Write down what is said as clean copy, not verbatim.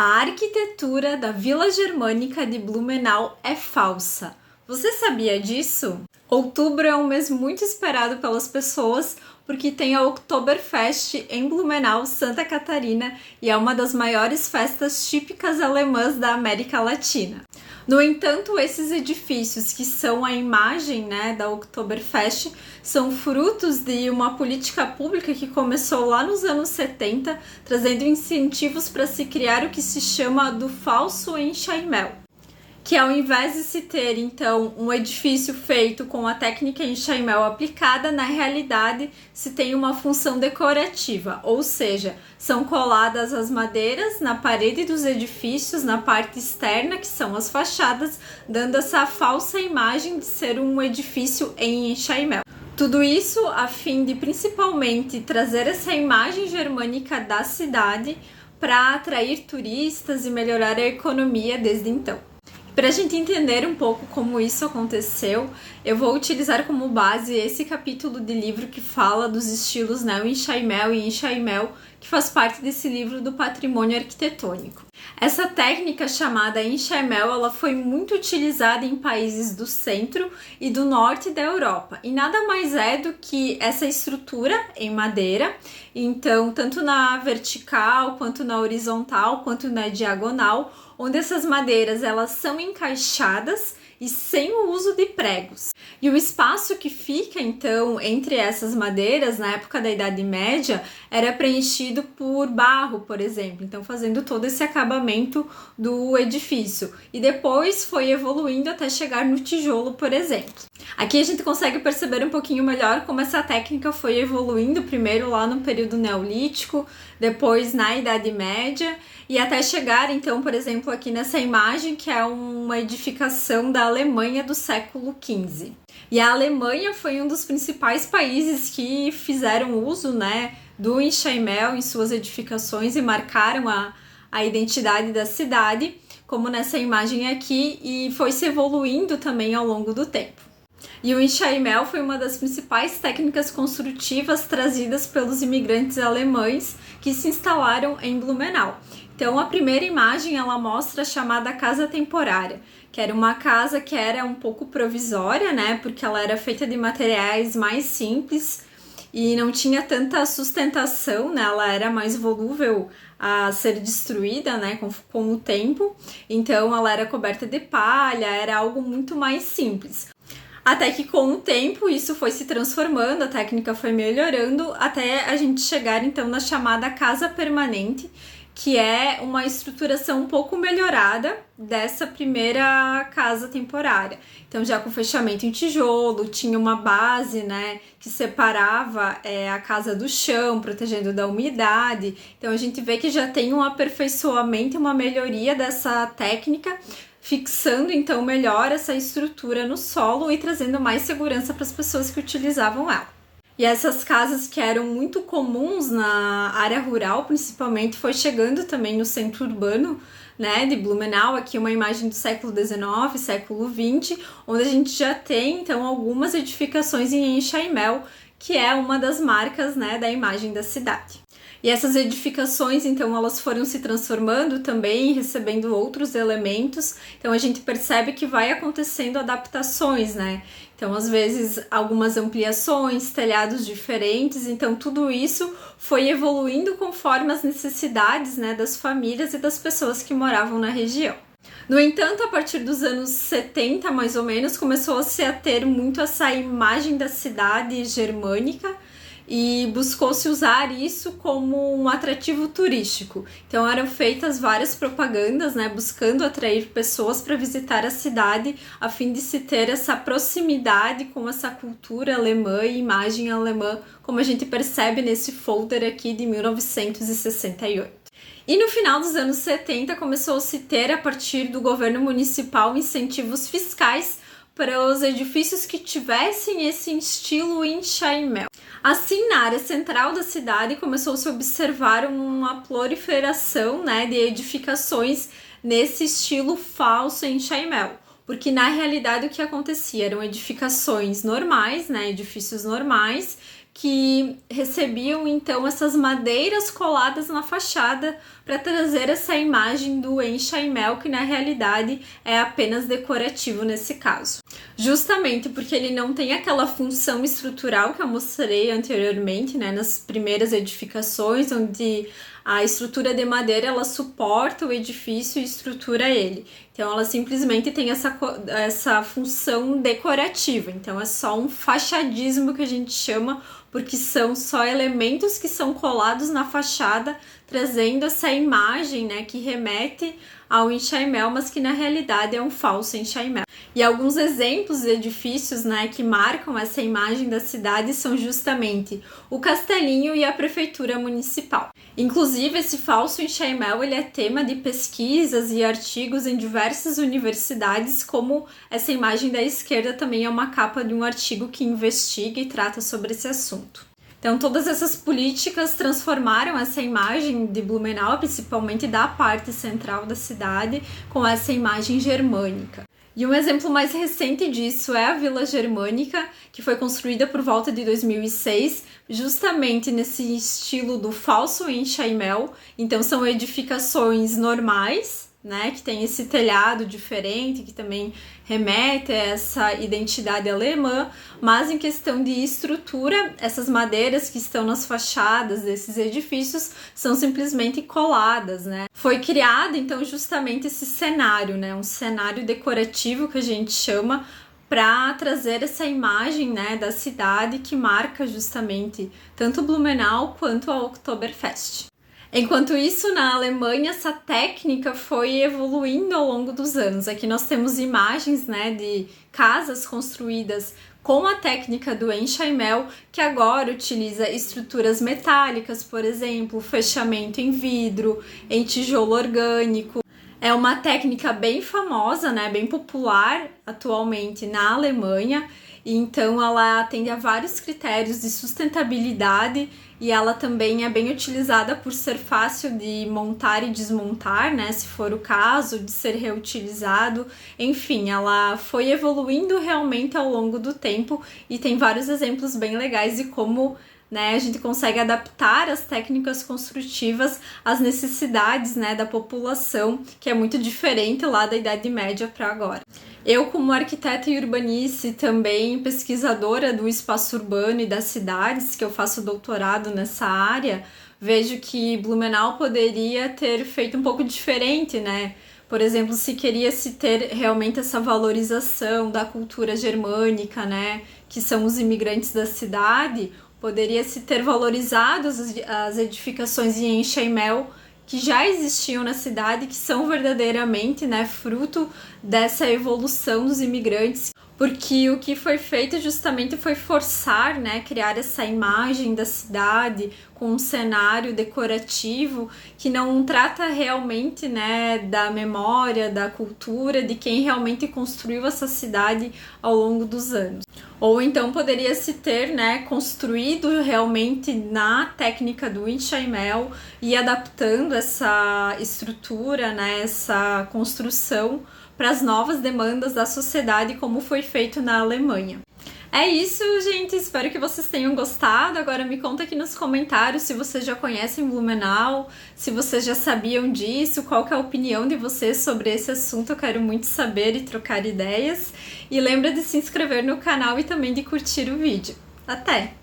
A arquitetura da Vila Germânica de Blumenau é falsa. Você sabia disso? Outubro é um mês muito esperado pelas pessoas porque tem a Oktoberfest em Blumenau, Santa Catarina, e é uma das maiores festas típicas alemãs da América Latina. No entanto, esses edifícios que são a imagem, da Oktoberfest são frutos de uma política pública que começou lá nos anos 70, trazendo incentivos para se criar o que se chama do falso Enxaimel, que ao invés de se ter, então, um edifício feito com a técnica Enxaimel aplicada, na realidade se tem uma função decorativa, ou seja, são coladas as madeiras na parede dos edifícios, na parte externa, que são as fachadas, dando essa falsa imagem de ser um edifício em Enxaimel. Tudo isso a fim de, principalmente, trazer essa imagem germânica da cidade para atrair turistas e melhorar a economia desde então. Para a gente entender um pouco como isso aconteceu, eu vou utilizar como base esse capítulo de livro que fala dos estilos Neo-Enxaimel e Enxaimel, que faz parte desse livro do patrimônio arquitetônico. Essa técnica chamada Enxaimel, ela foi muito utilizada em países do centro e do norte da Europa, e nada mais é do que essa estrutura em madeira, então tanto na vertical, quanto na horizontal, quanto na diagonal, onde essas madeiras elas são encaixadas e sem o uso de pregos. E o espaço que fica, então, entre essas madeiras, na época da Idade Média, era preenchido por barro, por exemplo, então fazendo todo esse acabamento do edifício. E depois foi evoluindo até chegar no tijolo, por exemplo. Aqui a gente consegue perceber um pouquinho melhor como essa técnica foi evoluindo, primeiro lá no período neolítico, depois na Idade Média, e até chegar, então, por exemplo, aqui nessa imagem, que é uma edificação da Alemanha do século XV. E a Alemanha foi um dos principais países que fizeram uso, do Enxaimel em suas edificações e marcaram a identidade da cidade, como nessa imagem aqui, e foi se evoluindo também ao longo do tempo. E o Enxaimel foi uma das principais técnicas construtivas trazidas pelos imigrantes alemães que se instalaram em Blumenau. Então, a primeira imagem, ela mostra a chamada casa temporária, que era uma casa que era um pouco provisória, porque ela era feita de materiais mais simples e não tinha tanta sustentação, ela era mais volúvel a ser destruída, com o tempo. Então, ela era coberta de palha, era algo muito mais simples. Até que com o tempo isso foi se transformando, a técnica foi melhorando, até a gente chegar então na chamada casa permanente, que é uma estruturação um pouco melhorada dessa primeira casa temporária. Então já com fechamento em tijolo, tinha uma base, que separava a casa do chão, protegendo da umidade. Então a gente vê que já tem um aperfeiçoamento, uma melhoria dessa técnica, fixando então melhor essa estrutura no solo e trazendo mais segurança para as pessoas que utilizavam ela. E essas casas que eram muito comuns na área rural, principalmente, foi chegando também no centro urbano, de Blumenau. Aqui uma imagem do século XIX, século XX, onde a gente já tem então algumas edificações em Enxaimel, que é uma das marcas da imagem da cidade. E essas edificações, então, elas foram se transformando também, recebendo outros elementos. Então, a gente percebe que vai acontecendo adaptações, Então, às vezes, algumas ampliações, telhados diferentes. Então, tudo isso foi evoluindo conforme as necessidades, das famílias e das pessoas que moravam na região. No entanto, a partir dos anos 70, mais ou menos, começou-se a ter muito essa imagem da cidade germânica, e buscou-se usar isso como um atrativo turístico. Então eram feitas várias propagandas, buscando atrair pessoas para visitar a cidade, a fim de se ter essa proximidade com essa cultura alemã e imagem alemã, como a gente percebe nesse folder aqui de 1968. E no final dos anos 70 começou-se a ter, a partir do governo municipal, incentivos fiscais para os edifícios que tivessem esse estilo Enxaimel. Assim, na área central da cidade começou-se a observar uma proliferação de edificações nesse estilo falso Enxaimel, porque na realidade o que acontecia eram edificações normais, edifícios normais, que recebiam então essas madeiras coladas na fachada para trazer essa imagem do enxaimel, que na realidade é apenas decorativo nesse caso. Justamente porque ele não tem aquela função estrutural que eu mostrei anteriormente, né, nas primeiras edificações, onde a estrutura de madeira ela suporta o edifício e estrutura ele. Então ela simplesmente tem essa função decorativa. Então é só um fachadismo que a gente chama, porque são só elementos que são colados na fachada, trazendo essa imagem, né, que remete ao enxaimel, mas que na realidade é um falso enxaimel. E alguns exemplos de edifícios, né, que marcam essa imagem da cidade são justamente o Castelinho e a Prefeitura Municipal. Inclusive, esse falso enxaimel ele é tema de pesquisas e artigos em diversas universidades, como essa imagem da esquerda também é uma capa de um artigo que investiga e trata sobre esse assunto. Então, todas essas políticas transformaram essa imagem de Blumenau, principalmente da parte central da cidade, com essa imagem germânica. E um exemplo mais recente disso é a Vila Germânica, que foi construída por volta de 2006, justamente nesse estilo do falso enxaimel. Então, são edificações normais, né, que tem esse telhado diferente, que também remete a essa identidade alemã, mas em questão de estrutura, essas madeiras que estão nas fachadas desses edifícios são simplesmente coladas, né? Foi criado, então, justamente esse cenário, né, um cenário decorativo que a gente chama, para trazer essa imagem, né, da cidade que marca justamente tanto Blumenau quanto a Oktoberfest. Enquanto isso, na Alemanha, essa técnica foi evoluindo ao longo dos anos. Aqui nós temos imagens, né, de casas construídas com a técnica do enxaimel, que agora utiliza estruturas metálicas, por exemplo, fechamento em vidro, em tijolo orgânico. É uma técnica bem famosa, né, bem popular atualmente na Alemanha, e então ela atende a vários critérios de sustentabilidade e ela também é bem utilizada por ser fácil de montar e desmontar, né, se for o caso, de ser reutilizado. Enfim, ela foi evoluindo realmente ao longo do tempo e tem vários exemplos bem legais de como, né, a gente consegue adaptar as técnicas construtivas às necessidades, né, da população, que é muito diferente lá da Idade Média para agora. Eu, como arquiteta e urbanista e também pesquisadora do espaço urbano e das cidades, que eu faço doutorado nessa área, vejo que Blumenau poderia ter feito um pouco diferente, né? Por exemplo, se queria se ter realmente essa valorização da cultura germânica, né, que são os imigrantes da cidade, poderia se ter valorizado as edificações em enxaimel que já existiam na cidade, que são verdadeiramente, né, fruto dessa evolução dos imigrantes, porque o que foi feito justamente foi forçar, né, criar essa imagem da cidade com um cenário decorativo que não trata realmente, né, da memória, da cultura, de quem realmente construiu essa cidade ao longo dos anos. Ou então poderia se ter, né, construído realmente na técnica do enxaimel e adaptando essa estrutura, né, essa construção para as novas demandas da sociedade, como foi feito na Alemanha. É isso, gente. Espero que vocês tenham gostado. Agora me conta aqui nos comentários se vocês já conhecem Blumenau, se vocês já sabiam disso, qual que é a opinião de vocês sobre esse assunto. Eu quero muito saber e trocar ideias. E lembra de se inscrever no canal e também de curtir o vídeo. Até!